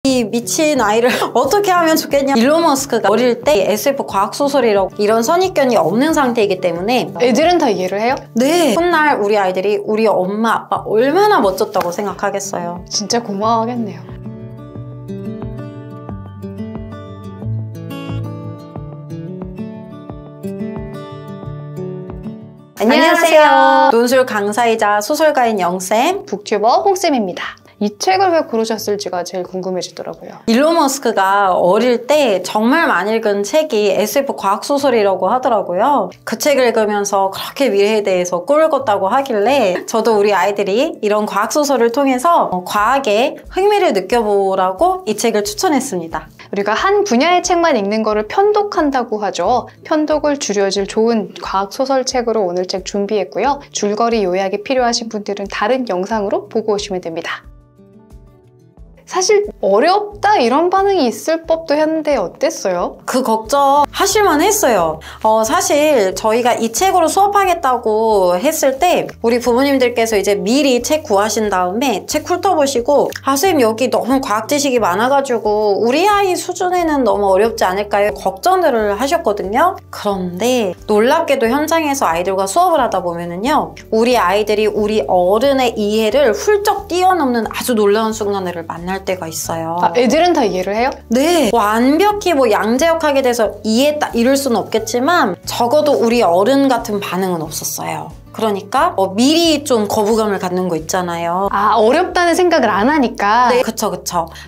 이 미친 아이를 어떻게 하면 좋겠냐. 일론 머스크가 어릴 때 SF 과학소설이라고 이런 선입견이 없는 상태이기 때문에 애들은 다 이해를 해요? 네, 훗날 우리 아이들이 우리 엄마 아빠 얼마나 멋졌다고 생각하겠어요. 진짜 고마워하겠네요. 안녕하세요. 논술 강사이자 소설가인 영쌤, 북튜버 홍쌤입니다. 이 책을 왜 고르셨을지가 제일 궁금해지더라고요. 일론 머스크가 어릴 때 정말 많이 읽은 책이 SF 과학소설이라고 하더라고요. 그 책을 읽으면서 그렇게 미래에 대해서 꿈을 꿨다고 하길래 저도 우리 아이들이 이런 과학소설을 통해서 과학에 흥미를 느껴보라고 이 책을 추천했습니다. 우리가 한 분야의 책만 읽는 거를 편독한다고 하죠. 편독을 줄여줄 좋은 과학소설책으로 오늘 책 준비했고요. 줄거리 요약이 필요하신 분들은 다른 영상으로 보고 오시면 됩니다. 사실 어렵다 이런 반응이 있을 법도 했는데 어땠어요? 그 걱정 하실만 했어요. 사실 저희가 이 책으로 수업하겠다고 했을 때 우리 부모님들께서 이제 미리 책 구하신 다음에 책 훑어보시고 선생님 여기 너무 과학 지식이 많아가지고 우리 아이 수준에는 너무 어렵지 않을까요? 걱정들을 하셨거든요. 그런데 놀랍게도 현장에서 아이들과 수업을 하다 보면은요, 우리 아이들이 우리 어른의 이해를 훌쩍 뛰어넘는 아주 놀라운 순간들을 만날 때가 있어요. 애들은 다 이해를 해요? 네, 완벽히 양자역학에 대해서 이해했다 이럴 수는 없겠지만 적어도 우리 어른 같은 반응은 없었어요. 그러니까 미리 좀 거부감을 갖는 거 있잖아요. 어렵다는 생각을 안 하니까. 네, 그쵸.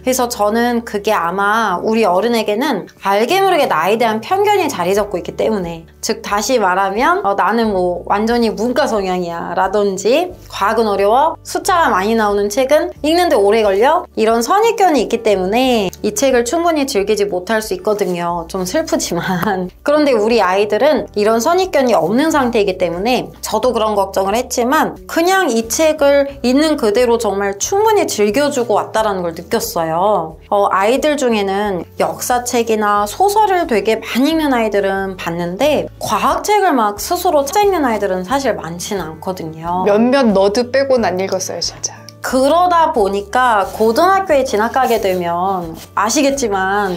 그래서 저는 그게 아마 우리 어른에게는 알게 모르게 나에 대한 편견이 자리 잡고 있기 때문에, 즉 다시 말하면 나는 완전히 문과 성향이야 라든지 과학은 어려워, 숫자가 많이 나오는 책은 읽는데 오래 걸려, 이런 선입견이 있기 때문에 이 책을 충분히 즐기지 못할 수 있거든요. 좀 슬프지만. 그런데 우리 아이들은 이런 선입견이 없는 상태이기 때문에 저도 그런 걱정을 했지만 그냥 이 책을 있는 그대로 정말 충분히 즐겨주고 왔다라는 걸 느꼈어요. 아이들 중에는 역사책이나 소설을 되게 많이 읽는 아이들은 봤는데 과학책을 막 스스로 찾아 읽는 아이들은 사실 많지는 않거든요. 몇몇 너드 빼고는 안 읽었어요, 진짜. 그러다 보니까 고등학교에 진학하게 되면 아시겠지만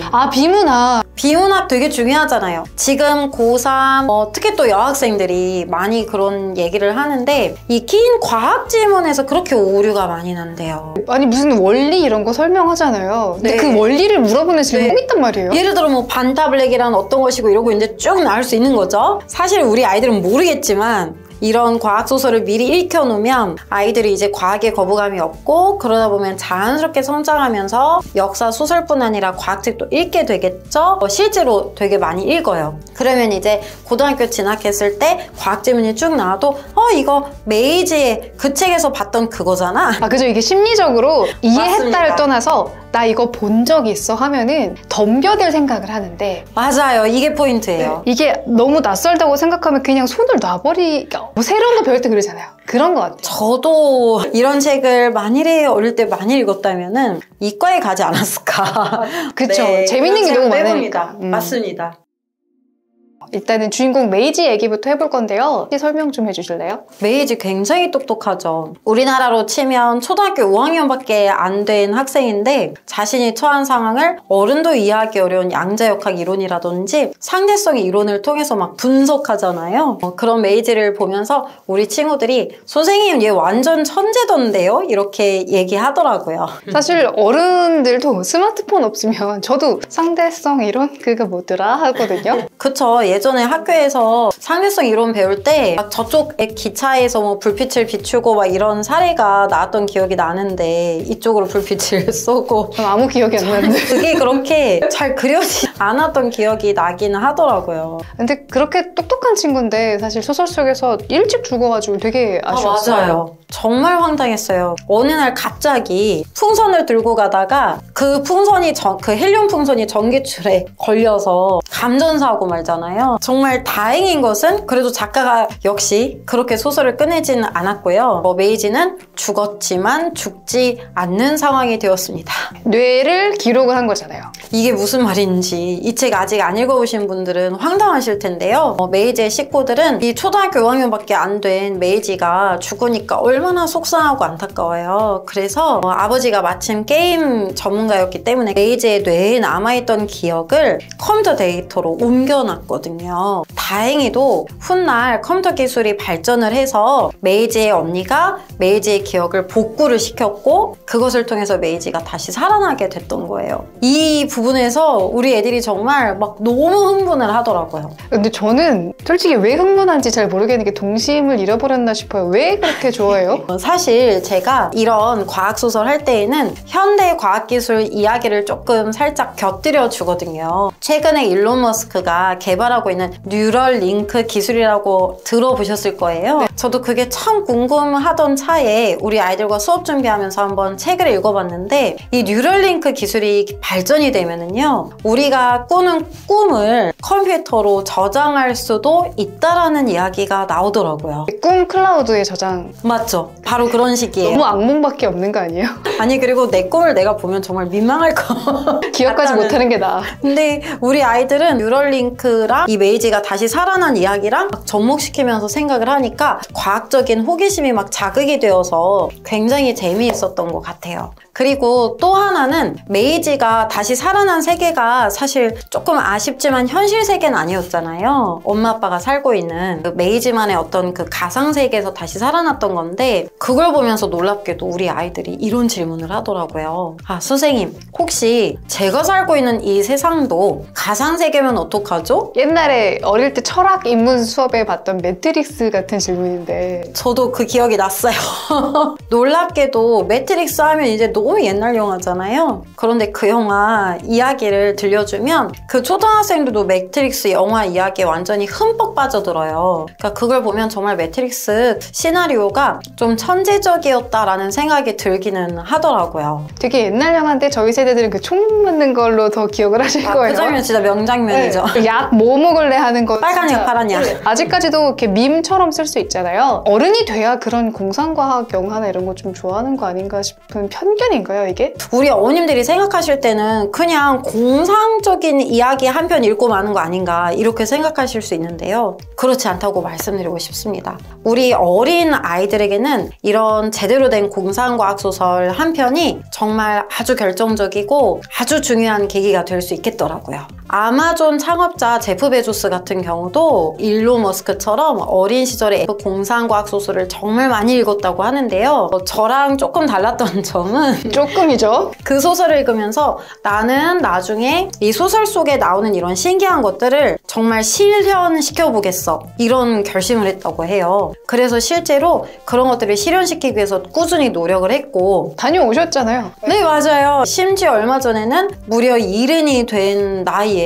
비문학 되게 중요하잖아요. 지금 고3 특히 또 여학생들이 많이 그런 얘기를 하는데 이 긴 과학 지문에서 그렇게 오류가 많이 난대요. 아니 무슨 원리 이런 거 설명하잖아요. 근데 네. 그 원리를 물어보는 질문이 꼭 있단 말이에요. 예를 들어 반타블랙이란 어떤 것이고 이러고 이제 쭉 나올 수 있는 거죠. 사실 우리 아이들은 모르겠지만 이런 과학소설을 미리 읽혀놓으면 아이들이 이제 과학에 거부감이 없고 그러다 보면 자연스럽게 성장하면서 역사 소설뿐 아니라 과학책도 읽게 되겠죠. 실제로 되게 많이 읽어요. 그러면 이제 고등학교 진학했을 때 과학 지문이 쭉 나와도 이거 메이지의 그 책에서 봤던 그거잖아. 그죠. 이게 심리적으로 이해했다를 맞습니다. 떠나서 나 이거 본 적이 있어 하면은 덤벼들 생각을 하는데, 맞아요. 이게 포인트예요. 이게 너무 낯설다고 생각하면 그냥 손을 놔버리니까 새로운 거 배울 때 그러잖아요. 그런 것 같아요. 저도 이런 책을 만일에 어릴 때 많이 읽었다면은 이과에 가지 않았을까. 그쵸. 네, 재밌는 게 너무 많으니까. 맞습니다. 일단은 주인공 메이지 얘기부터 해볼 건데요. 설명 좀 해주실래요? 메이지 굉장히 똑똑하죠. 우리나라로 치면 초등학교 5학년밖에 안 된 학생인데 자신이 처한 상황을 어른도 이해하기 어려운 양자역학 이론이라든지 상대성의 이론을 통해서 막 분석하잖아요. 그런 메이지를 보면서 우리 친구들이 선생님 얘 완전 천재던데요? 이렇게 얘기하더라고요. 사실 어른들도 스마트폰 없으면 저도 상대성 이론? 그거 뭐더라? 하거든요. 그쵸. 예전에 학교에서 상대성 이론 배울 때 저쪽 기차에서 불빛을 비추고 막 이런 사례가 나왔던 기억이 나는데 이쪽으로 불빛을 쏘고 아무 기억이 안 나는데 그게 그렇게 잘 그려지지 않았던 기억이 나기는 하더라고요. 근데 그렇게 똑똑한 친구인데 사실 소설 속에서 일찍 죽어가지고 되게 아쉬웠어요. 맞아요. 정말 황당했어요. 어느 날 갑자기 풍선을 들고 가다가 그 풍선이 그 헬륨 풍선이 전기줄에 걸려서 감전사고 말잖아요. 정말 다행인 것은 그래도 작가가 역시 그렇게 소설을 끝내지는 않았고요. 메이지는 죽었지만 죽지 않는 상황이 되었습니다. 뇌를 기록을 한 거잖아요. 이게 무슨 말인지 이 책 아직 안 읽어보신 분들은 황당하실 텐데요. 메이지의 식구들은 이 초등학교 5학년밖에 안 된 메이지가 죽으니까 얼마나 속상하고 안타까워요. 그래서 아버지가 마침 게임 전문가였기 때문에 메이지의 뇌에 남아있던 기억을 컴퓨터 데이터로 옮겨놨거든요. 다행히도 훗날 컴퓨터 기술이 발전을 해서 메이지의 언니가 메이지의 기억을 복구를 시켰고 그것을 통해서 메이지가 다시 살아나게 됐던 거예요. 이 부분에서 우리 애들이 정말 막 너무 흥분을 하더라고요. 근데 저는 솔직히 왜 흥분한지 잘 모르겠는 게 동심을 잃어버렸나 싶어요. 왜 그렇게 좋아해요? 사실 제가 이런 과학소설 할 때에는 현대 과학기술 이야기를 조금 살짝 곁들여 주거든요. 최근에 일론 머스크가 개발하고 있는 뉴럴 링크 기술이라고 들어보셨을 거예요. 네. 저도 그게 참 궁금하던 차에 우리 아이들과 수업 준비하면서 한번 책을 읽어봤는데 이 뉴럴 링크 기술이 발전이 되면은요 우리가 꾸는 꿈을 컴퓨터로 저장할 수도 있다라는 이야기가 나오더라고요. 꿈 클라우드에 저장. 맞죠? 바로 그런 식이에요. 너무 악몽밖에 없는 거 아니에요? 아니 그리고 내 꿈을 내가 보면 정말 민망할 거 기억까지 못하는 게 나아. 근데 우리 아이들은 뉴럴링크랑 이 메이지가 다시 살아난 이야기랑 막 접목시키면서 생각을 하니까 과학적인 호기심이 막 자극이 되어서 굉장히 재미있었던 것 같아요. 그리고 또 하나는 메이지가 다시 살아난 세계가 사실 조금 아쉽지만 현실 세계는 아니었잖아요. 엄마 아빠가 살고 있는 그 메이지만의 어떤 그 가상 세계에서 다시 살아났던 건데 그걸 보면서 놀랍게도 우리 아이들이 이런 질문을 하더라고요. 아 선생님 혹시 제가 살고 있는 이 세상도 가상 세계면 어떡하죠? 옛날에 어릴 때 철학 인문 수업에 봤던 매트릭스 같은 질문인데 저도 그 기억이 났어요. 놀랍게도 매트릭스 하면 이제 너무 옛날 영화잖아요. 그런데 그 영화 이야기를 들려주면 그 초등학생들도 매트릭스 영화 이야기에 완전히 흠뻑 빠져들어요. 그러니까 그걸 보면 정말 매트릭스 시나리오가 좀 천재적이었다라는 생각이 들기는 하더라고요. 되게 옛날 영화인데 저희 세대들은 그 총 맞는 걸로 더 기억을 하실 거예요. 그 장면 진짜 명장면이죠. 네. 약 뭐 먹을래 하는 거 빨간 약 파란 약. 아직까지도 이렇게 밈처럼 쓸 수 있잖아요. 어른이 돼야 그런 공상과학 영화나 이런 거 좀 좋아하는 거 아닌가 싶은 편견인가요 이게? 우리 어머님들이 생각하실 때는 그냥 공상적인 이야기 한 편 읽고 마는 거 아닌가 이렇게 생각하실 수 있는데요. 그렇지 않다고 말씀드리고 싶습니다. 우리 어린 아이들에게는 이런 제대로 된 공상과학 소설 한 편이 정말 아주 결정적이고 아주 중요한 계기가 될 수 있겠더라고요. 아마존 창업자 제프 베조스 같은 경우도 일론 머스크처럼 어린 시절에 공상과학 소설을 정말 많이 읽었다고 하는데요. 저랑 조금 달랐던 점은 조금이죠. 그 소설을 읽으면서 나는 나중에 이 소설 속에 나오는 이런 신기한 것들을 정말 실현시켜 보겠어 이런 결심을 했다고 해요. 그래서 실제로 그런 것들을 실현시키기 위해서 꾸준히 노력을 했고 다녀오셨잖아요. 네 맞아요. 심지어 얼마 전에는 무려 70이 된 나이에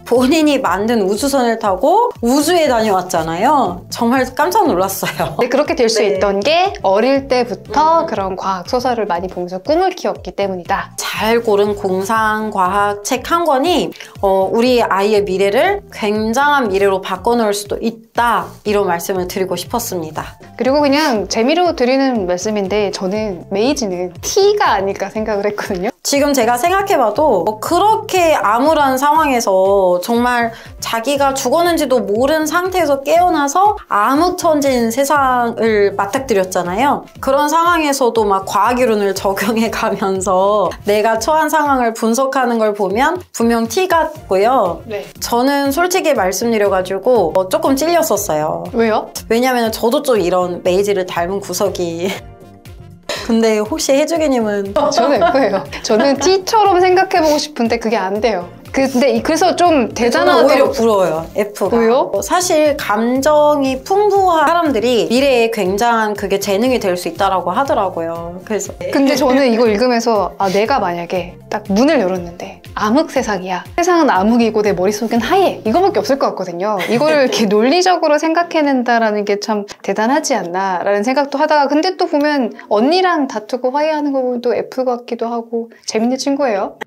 본인이 만든 우주선을 타고 우주에 다녀왔잖아요. 정말 깜짝 놀랐어요. 네, 그렇게 될 수 네. 있던 게 어릴 때부터 그런 과학 소설을 많이 보면서 꿈을 키웠기 때문이다. 잘 고른 공상과학 책 한 권이 우리 아이의 미래를 굉장한 미래로 바꿔놓을 수도 있다 이런 말씀을 드리고 싶었습니다. 그리고 그냥 재미로 드리는 말씀인데 저는 메이지는 T가 아닐까 생각을 했거든요. 지금 제가 생각해봐도 그렇게 암울한 상황에서 정말 자기가 죽었는지도 모르는 상태에서 깨어나서 암흑천진 세상을 맞닥뜨렸잖아요. 그런 상황에서도 막 과학이론을 적용해 가면서 내가 처한 상황을 분석하는 걸 보면 분명 T 같고요. 네. 저는 솔직히 말씀드려가지고 조금 찔렸었어요. 왜요? 왜냐면 저도 좀 이런 메이지를 닮은 구석이 근데 혹시 혜주기님은 저는 F예요. 저는 T처럼 생각해보고 싶은데 그게 안 돼요. 근데 그래서 좀 대단하다고. 오히려 부러워요. F가. 왜요? 사실 감정이 풍부한 사람들이 미래에 굉장한 그게 재능이 될 수 있다라고 하더라고요. 그래서 근데 저는 이거 읽으면서 내가 만약에 딱 문을 열었는데 암흑 세상이야. 세상은 암흑이고 내 머릿속은 하얘. 이거밖에 없을 것 같거든요. 이걸 이렇게 논리적으로 생각해낸다라는 게 참 대단하지 않나 라는 생각도 하다가 근데 또 보면 언니랑 다투고 화해하는 거 보면 또 F 같기도 하고 재밌는 친구예요.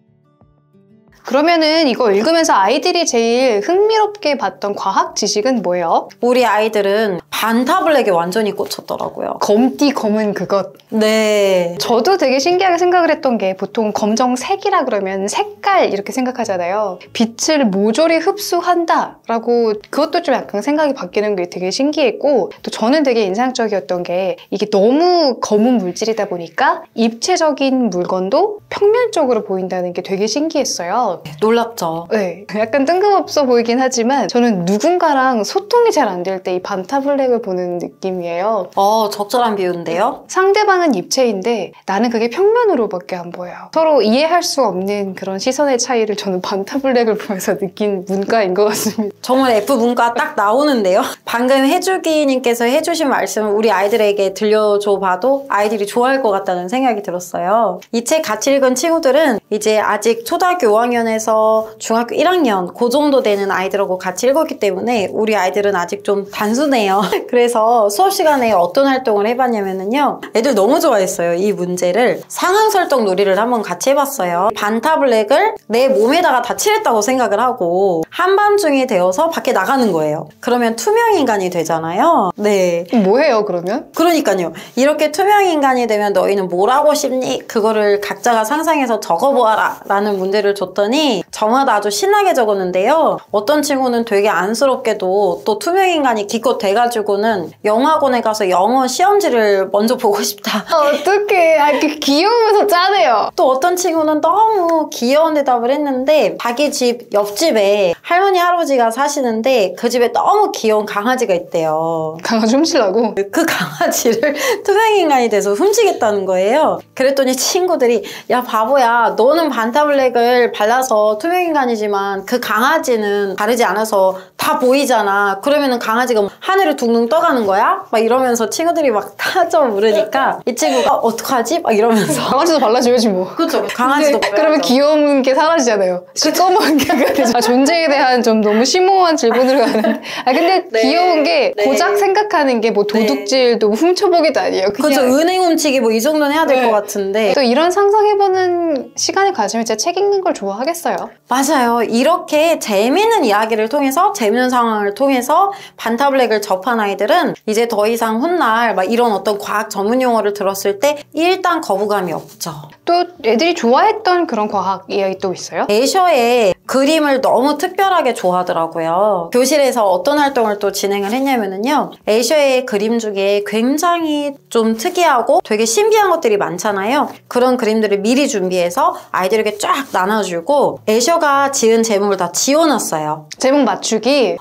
그러면은 이거 읽으면서 아이들이 제일 흥미롭게 봤던 과학 지식은 뭐예요? 우리 아이들은 반타블랙에 완전히 꽂혔더라고요. 검디 검은 그것. 네. 저도 되게 신기하게 생각을 했던 게 보통 검정색이라 그러면 색깔 이렇게 생각하잖아요. 빛을 모조리 흡수한다라고 그것도 좀 약간 생각이 바뀌는 게 되게 신기했고 또 저는 되게 인상적이었던 게 이게 너무 검은 물질이다 보니까 입체적인 물건도 평면적으로 보인다는 게 되게 신기했어요. 놀랍죠? 네. 약간 뜬금없어 보이긴 하지만 저는 누군가랑 소통이 잘 안 될 때 이 반타블랙을 보는 느낌이에요. 적절한 비유인데요? 상대방은 입체인데 나는 그게 평면으로밖에 안 보여요. 서로 이해할 수 없는 그런 시선의 차이를 저는 반타블랙을 보면서 느낀 문과인 것 같습니다. 정말 F문과 딱 나오는데요? 방금 해주기님께서 해주신 말씀을 우리 아이들에게 들려줘 봐도 아이들이 좋아할 것 같다는 생각이 들었어요. 이 책 같이 읽은 친구들은 이제 아직 초등학교 5학년에서 중학교 1학년 그 정도 되는 아이들하고 같이 읽었기 때문에 우리 아이들은 아직 좀 단순해요. 그래서 수업 시간에 어떤 활동을 해봤냐면요. 애들 너무 좋아했어요. 이 문제를. 상황 설정 놀이를 한번 같이 해봤어요. 반타블랙을 내 몸에다가 다 칠했다고 생각을 하고 한밤중이 되어서 밖에 나가는 거예요. 그러면 투명 인간이 되잖아요. 네. 뭐해요 그러면? 그러니까요. 이렇게 투명 인간이 되면 너희는 뭘 하고 싶니? 그거를 각자가 상상해서 적어보아라 라는 문제를 줬더니 저마다 아주 신나게 적었는데요. 어떤 친구는 되게 안쓰럽게도 또 투명 인간이 기껏 돼가지고는 영어학원에 가서 영어 시험지를 먼저 보고 싶다. 어떡해. 귀여우면서 짠해요. 또 어떤 친구는 너무 귀여운 대답을 했는데 자기 집 옆집에 할머니 할아버지가 사시는데 그 집에 너무 귀여운 강아지가 있대요. 강아지 훔치려고? 그 강아지를 투명인간이 돼서 훔치겠다는 거예요. 그랬더니 친구들이 야 바보야 너는 반타블랙을 발라서 투명인간이지만 그 강아지는 바르지 않아서 다 보이잖아. 그러면은 강아지가 하늘을 둥둥 떠가는 거야? 막 이러면서 친구들이 막 타져 물으니까 이 친구가 어떡하지? 막 이러면서 강아지도 발라줘야지 뭐. 그렇죠. 강아지도 그러면 귀여운 게 사라지잖아요. 시꺼먼 게 되죠. 존재에 대한 좀 너무 심오한 질문으로 가는. 근데 네. 귀여운 게 고작 생각하는 게 뭐 도둑질도 훔쳐보기도 아니에요. 그렇죠. 은행 훔치기 뭐 이 정도는 해야 될 것 같은데 또 이런 상상해보는 시간을 가지면 진짜 책 읽는 걸 좋아하겠어요. 맞아요. 이렇게 재미있는 이야기를 통해서 재미있는 상황을 통해서 반타블랙을 접한 아이들은 이제 더 이상 훗날 막 이런 어떤 과학 전문 용어를 들었을 때 일단 거부감이 없죠. 또 애들이 좋아했던 그런 과학 이야기 또 있어요? 애셔의 그림을 너무 특별하게 좋아하더라고요. 교실에서 어떤 활동을 또 진행을 했냐면요. 애셔의 그림 중에 굉장히 좀 특이하고 되게 신비한 것들이 많잖아요. 그런 그림들을 미리 준비해서 아이들에게 쫙 나눠주고 애셔가 지은 제목을 다 지워놨어요. 제목 맞추기?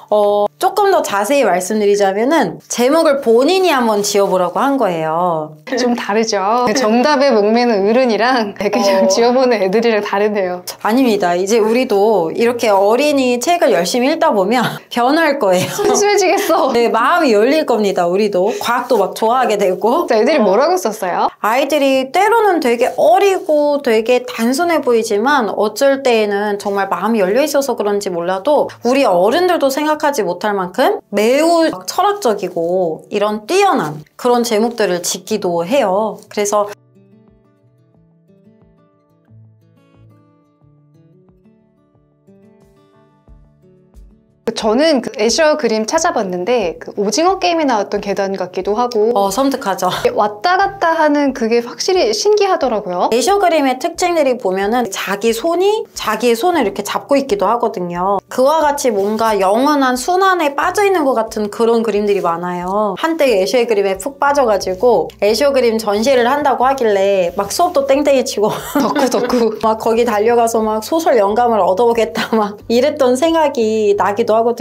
조금 더 자세히 말씀드리자면은 제목을 본인이 한번 지어보라고 한 거예요. 좀 다르죠. 정답에 목매는 어른이랑 그냥 지어보는 애들이랑 다르네요. 아닙니다. 이제 우리도 이렇게 어린이 책을 열심히 읽다 보면 변할 거예요. 순수해지겠어. 네, 마음이 열릴 겁니다. 우리도 과학도 막 좋아하게 되고. 애들이 뭐라고 썼어요? 아이들이 때로는 되게 어리고 되게 단순해 보이지만 어쩔 때에는 정말 마음이 열려 있어서 그런지 몰라도 우리 어른들도 생각하지 못할 만큼 매우 철학적이고 이런 뛰어난 그런 제목들을 짓기도 해요. 그래서 저는 그 애셔 그림 찾아봤는데 그 오징어 게임에 나왔던 계단 같기도 하고 섬뜩하죠. 왔다 갔다 하는 그게 확실히 신기하더라고요. 애셔 그림의 특징들이 보면은 자기 손이 자기의 손을 이렇게 잡고 있기도 하거든요. 그와 같이 뭔가 영원한 순환에 빠져있는 것 같은 그런 그림들이 많아요. 한때 애셔의 그림에 푹 빠져가지고 애셔 그림 전시회를 한다고 하길래 막 수업도 땡땡이 치고 덕후 막 거기 달려가서 막 소설 영감을 얻어보겠다 막 이랬던 생각이 나기도 하거든요.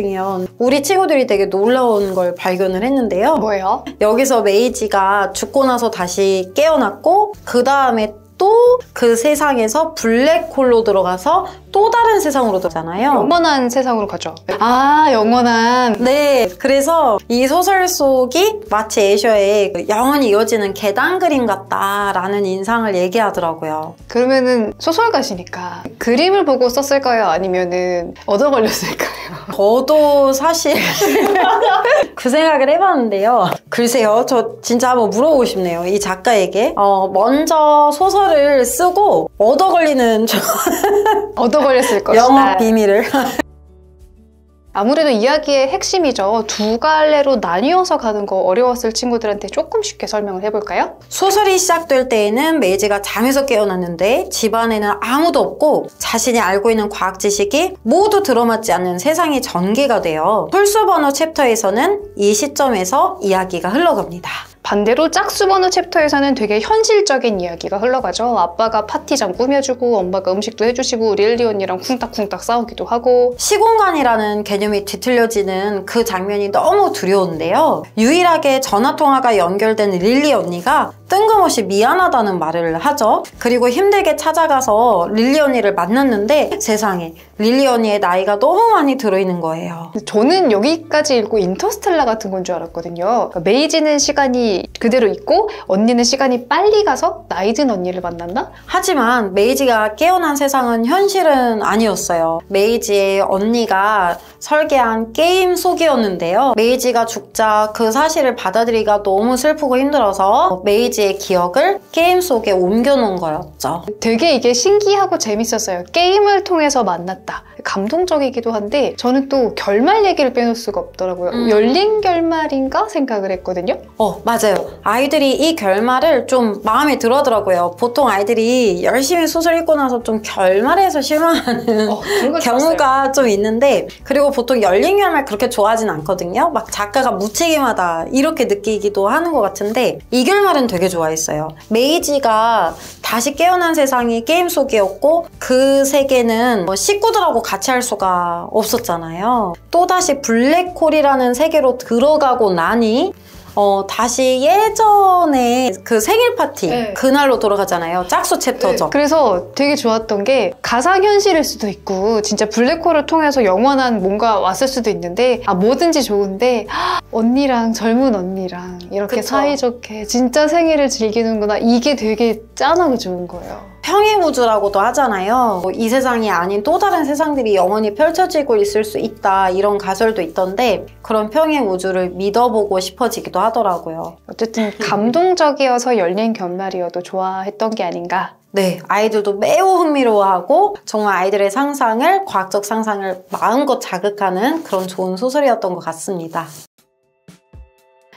우리 친구들이 되게 놀라운 걸 발견을 했는데요. 뭐예요? 여기서 메이지가 죽고 나서 다시 깨어났고 그 다음에 또 그 세상에서 블랙홀로 들어가서 또 다른 세상으로 들어가잖아요. 영원한 세상으로 가죠. 아, 영원한. 네, 그래서 이 소설 속이 마치 애셔의 영원히 이어지는 계단 그림 같다라는 인상을 얘기하더라고요. 그러면은 소설가시니까 그림을 보고 썼을까요? 아니면은 얻어 걸렸을까요? 저도 사실 그 생각을 해봤는데요. 글쎄요, 저 진짜 한번 물어보고 싶네요. 이 작가에게. 먼저 소설을 쓰고 얻어 걸리는 얻어 걸렸을 것이다. 영업 비밀을 아무래도 이야기의 핵심이죠. 두 갈래로 나뉘어서 가는 거 어려웠을 친구들한테 조금 쉽게 설명을 해볼까요? 소설이 시작될 때에는 메이지가 잠에서 깨어났는데 집안에는 아무도 없고 자신이 알고 있는 과학 지식이 모두 들어맞지 않는 세상이 전개가 돼요. 홀수번호 챕터에서는 이 시점에서 이야기가 흘러갑니다. 반대로 짝수번호 챕터에서는 되게 현실적인 이야기가 흘러가죠. 아빠가 파티장 꾸며주고 엄마가 음식도 해주시고 릴리 언니랑 쿵딱쿵딱 싸우기도 하고 시공간이라는 개념이 뒤틀려지는 그 장면이 너무 두려운데요. 유일하게 전화통화가 연결된 릴리 언니가 뜬금없이 미안하다는 말을 하죠. 그리고 힘들게 찾아가서 릴리 언니를 만났는데 세상에 릴리 언니의 나이가 너무 많이 들어있는 거예요. 저는 여기까지 읽고 인터스텔라 같은 건 줄 알았거든요. 그러니까 메이지는 시간이 그대로 있고 언니는 시간이 빨리 가서 나이 든 언니를 만난다? 하지만 메이지가 깨어난 세상은 현실은 아니었어요. 메이지의 언니가 설계한 게임 속이었는데요. 메이지가 죽자 그 사실을 받아들이기가 너무 슬프고 힘들어서 메이지의 기억을 게임 속에 옮겨놓은 거였죠. 되게 이게 신기하고 재밌었어요. 게임을 통해서 만났다. 감동적이기도 한데 저는 또 결말 얘기를 빼놓을 수가 없더라고요. 열린 결말인가 생각을 했거든요. 맞아요. 아이들이 이 결말을 좀 마음에 들어 하더라고요. 보통 아이들이 열심히 소설 읽고 나서 좀 결말에서 실망하는 경우가 좀 있는데, 그리고 보통 열린 결말 그렇게 좋아하진 않거든요. 막 작가가 무책임하다 이렇게 느끼기도 하는 것 같은데 이 결말은 되게 좋아했어요. 메이지가 다시 깨어난 세상이 게임 속이었고 그 세계는 식구들하고 같이 할 수가 없었잖아요. 또다시 블랙홀이라는 세계로 들어가고 나니 다시 예전에 그 생일 파티 그날로 돌아가잖아요. 짝수 챕터죠. 그래서 되게 좋았던 게 가상현실일 수도 있고 진짜 블랙홀을 통해서 영원한 뭔가 왔을 수도 있는데 뭐든지 좋은데 언니랑 젊은 언니랑 이렇게 그쵸? 사이좋게 진짜 생일을 즐기는구나. 이게 되게 짠하고 좋은 거예요. 평행우주라고도 하잖아요. 이 세상이 아닌 또 다른 세상들이 영원히 펼쳐지고 있을 수 있다 이런 가설도 있던데 그런 평행우주를 믿어보고 싶어지기도 하더라고요. 어쨌든 감동적이어서 열린 결말이어도 좋아했던 게 아닌가. 네, 아이들도 매우 흥미로워하고 정말 아이들의 상상을, 과학적 상상을 마음껏 자극하는 그런 좋은 소설이었던 것 같습니다.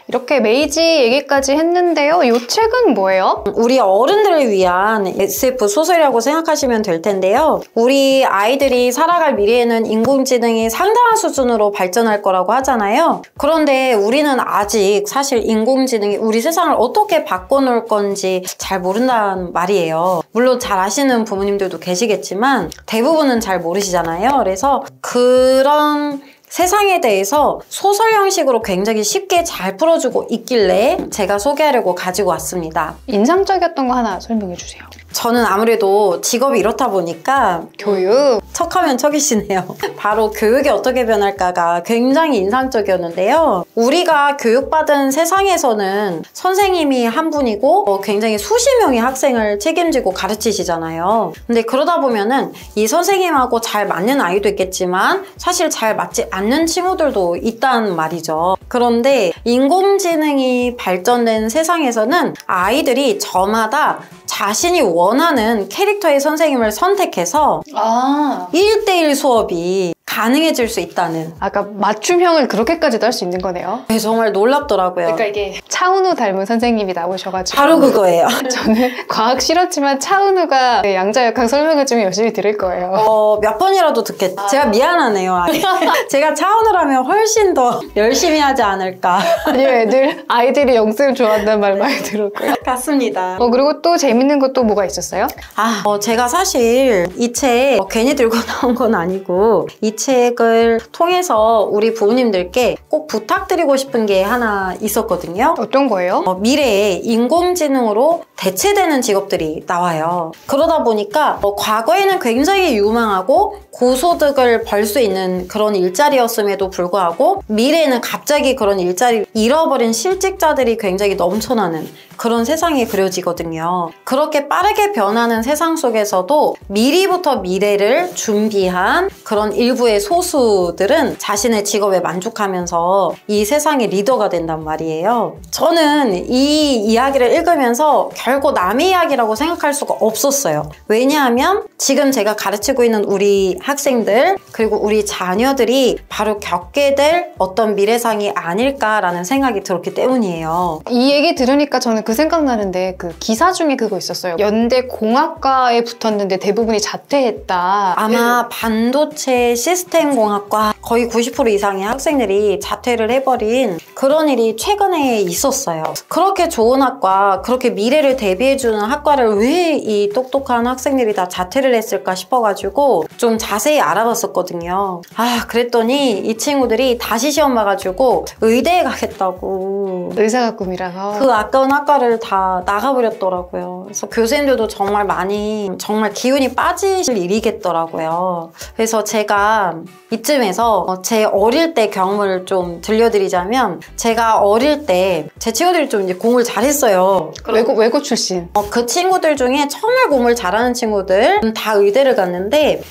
이렇게 메이지 얘기까지 했는데요. 이 책은 뭐예요? 우리 어른들을 위한 SF 소설이라고 생각하시면 될 텐데요. 우리 아이들이 살아갈 미래에는 인공지능이 상당한 수준으로 발전할 거라고 하잖아요. 그런데 우리는 아직 사실 인공지능이 우리 세상을 어떻게 바꿔놓을 건지 잘 모른다는 말이에요. 물론 잘 아시는 부모님들도 계시겠지만 대부분은 잘 모르시잖아요. 그래서 그런 세상에 대해서 소설 형식으로 굉장히 쉽게 잘 풀어주고 있길래 제가 소개하려고 가지고 왔습니다. 인상적이었던 거 하나 설명해 주세요. 저는 아무래도 직업이 이렇다 보니까 교육 척하면 척이시네요. 바로 교육이 어떻게 변할까가 굉장히 인상적이었는데요. 우리가 교육받은 세상에서는 선생님이 한 분이고 굉장히 수십 명의 학생을 책임지고 가르치시잖아요. 근데 그러다 보면은 이 선생님하고 잘 맞는 아이도 있겠지만 사실 잘 맞지 않는 친구들도 있단 말이죠. 그런데 인공지능이 발전된 세상에서는 아이들이 저마다 자신이 원하는 캐릭터의 선생님을 선택해서 1대1 수업이 가능해질 수 있다는. 아까 맞춤형을 그렇게까지도 할 수 있는 거네요. 네, 정말 놀랍더라고요. 그러니까 이게 차은우 닮은 선생님이 나오셔가지고 바로 그거예요. 저는 과학 싫었지만 차은우가 양자역학 설명을 좀 열심히 들을 거예요. 몇 번이라도 듣겠죠. 제가 미안하네요. 제가 차은우라면 훨씬 더 열심히 하지 않을까. 아니면 아이들이 영쌤 좋아한다는 말 많이 들었고요. 같습니다. 그리고 또 재밌는 것도 뭐가 있었어요? 제가 사실 이 책 괜히 들고 나온 건 아니고 이 책을 통해서 우리 부모님들께 꼭 부탁드리고 싶은 게 하나 있었거든요. 어떤 거예요? 미래에 인공지능으로 대체되는 직업들이 나와요. 그러다 보니까 과거에는 굉장히 유망하고 고소득을 벌 수 있는 그런 일자리였음에도 불구하고 미래에는 갑자기 그런 일자리를 잃어버린 실직자들이 굉장히 넘쳐나는 그런 세상이 그려지거든요. 그렇게 빠르게 변하는 세상 속에서도 미리부터 미래를 준비한 그런 일부의 극의 소수들은 자신의 직업에 만족하면서 이 세상의 리더가 된단 말이에요. 저는 이 이야기를 읽으면서 결코 남의 이야기라고 생각할 수가 없었어요. 왜냐하면 지금 제가 가르치고 있는 우리 학생들 그리고 우리 자녀들이 바로 겪게 될 어떤 미래상이 아닐까라는 생각이 들었기 때문이에요. 이 얘기 들으니까 저는 그 생각나는데 그 기사 중에 그거 있었어요. 연대 공학과에 붙었는데 대부분이 자퇴했다. 아마 반도체 시스템 공학과 거의 90% 이상의 학생들이 자퇴를 해버린 그런 일이 최근에 있었어요. 그렇게 좋은 학과, 그렇게 미래를 대비해주는 학과를 왜 이 똑똑한 학생들이 다 자퇴를 했을까 싶어가지고 좀 자세히 알아봤었거든요. 그랬더니 이 친구들이 다시 시험 봐가지고 의대에 가겠다고. 의사가 꿈이라서. 그 아까운 학과를 다 나가버렸더라고요. 그래서 교수님들도 정말 많이 정말 기운이 빠지실 일이겠더라고요. 그래서 제가 이쯤에서 제 어릴 때 경험을 좀 들려드리자면, 제가 어릴 때 제 친구들이 좀 이제 공부를 잘했어요. 외고 출신. 그 친구들 중에 정말 공부를 잘하는 친구들 다 의대를 갔는데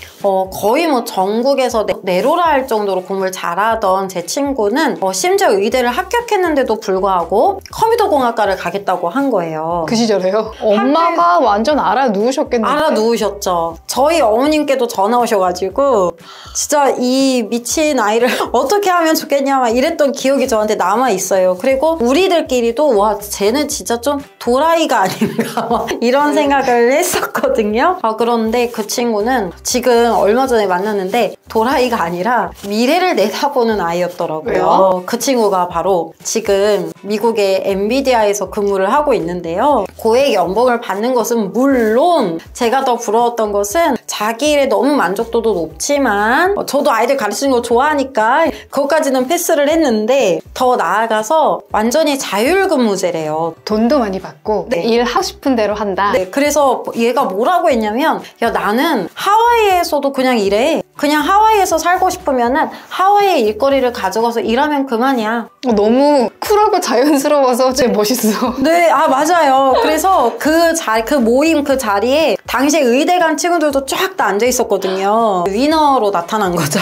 거의 뭐 전국에서 내로라 할 정도로 공부를 잘하던 제 친구는 심지어 의대를 합격했는데도 불구하고 컴퓨터공학과를 가겠다고 한 거예요. 그 시절에요? 엄마가 완전 알아누우셨겠네요. 알아누우셨죠. 저희 어머님께도 전화 오셔가지고 진짜 이 미친 아이를 어떻게 하면 좋겠냐 막 이랬던 기억이 저한테 남아있어요. 그리고 우리들끼리도 와 쟤는 진짜 좀 도라이가 아닌가 막 이런 생각을 했었거든요. 그런데 그 친구는 지금 얼마 전에 만났는데 도라이가 아니라 미래를 내다보는 아이였더라고요. 왜요? 그 친구가 바로 지금 미국의 엔비디아에서 근무를 하고 있는데요. 고액 연봉을 받는 것은 물론 제가 더 부러웠던 것은 자기 일에 너무 만족도도 높지만 저도 아이들 가르치는 거 좋아하니까 그것까지는 패스를 했는데 더 나아가서 완전히 자율근무제래요. 돈도 많이 받고 네. 일하고 싶은 대로 한다. 네, 그래서 얘가 뭐라고 했냐면 야 나는 하와이에서도 그냥 일해. 그냥 하와이에서 살고 싶으면은 하와이의 일거리를 가져가서 일하면 그만이야. 너무 쿨하고 자연스러워서 진짜 멋있어. 네, 맞아요. 그래서 그 모임 그 자리에 당시에 의대 간 친구들도 쫙 다 앉아 있었거든요. 위너로 나타난 거죠.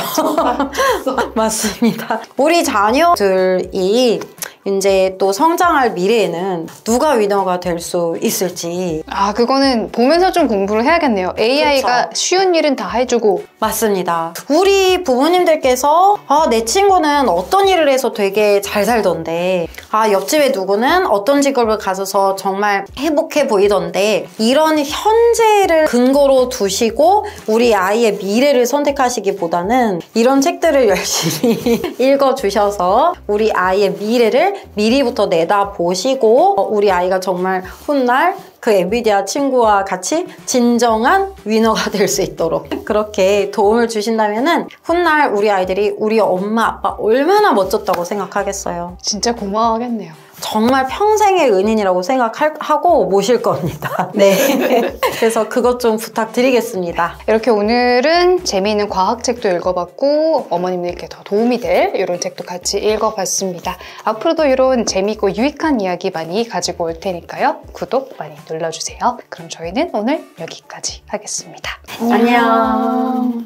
맞습니다. 우리 자녀들이 이제 또 성장할 미래에는 누가 위너가 될 수 있을지. 그거는 보면서 좀 공부를 해야겠네요. AI가 그렇죠. 쉬운 일은 다 해주고. 맞습니다. 우리 부모님들께서 내 친구는 어떤 일을 해서 되게 잘 살던데, 옆집에 누구는 어떤 직업을 가져서 정말 행복해 보이던데, 이런 현재를 근거로 두시고 우리 아이의 미래를 선택하시기보다는 이런 책들을 열심히 읽어주셔서 우리 아이의 미래를 미리부터 내다보시고 우리 아이가 정말 훗날 그 엔비디아 친구와 같이 진정한 위너가 될 수 있도록 그렇게 도움을 주신다면은 훗날 우리 아이들이 우리 엄마 아빠 얼마나 멋졌다고 생각하겠어요. 진짜 고마워하겠네요. 정말 평생의 은인이라고 생각하고 모실 겁니다. 네. 그래서 그것 좀 부탁드리겠습니다. 이렇게 오늘은 재미있는 과학책도 읽어봤고 어머님들께 더 도움이 될 이런 책도 같이 읽어봤습니다. 앞으로도 이런 재미있고 유익한 이야기 많이 가지고 올 테니까요. 구독 많이 눌러주세요. 그럼 저희는 오늘 여기까지 하겠습니다. 안녕.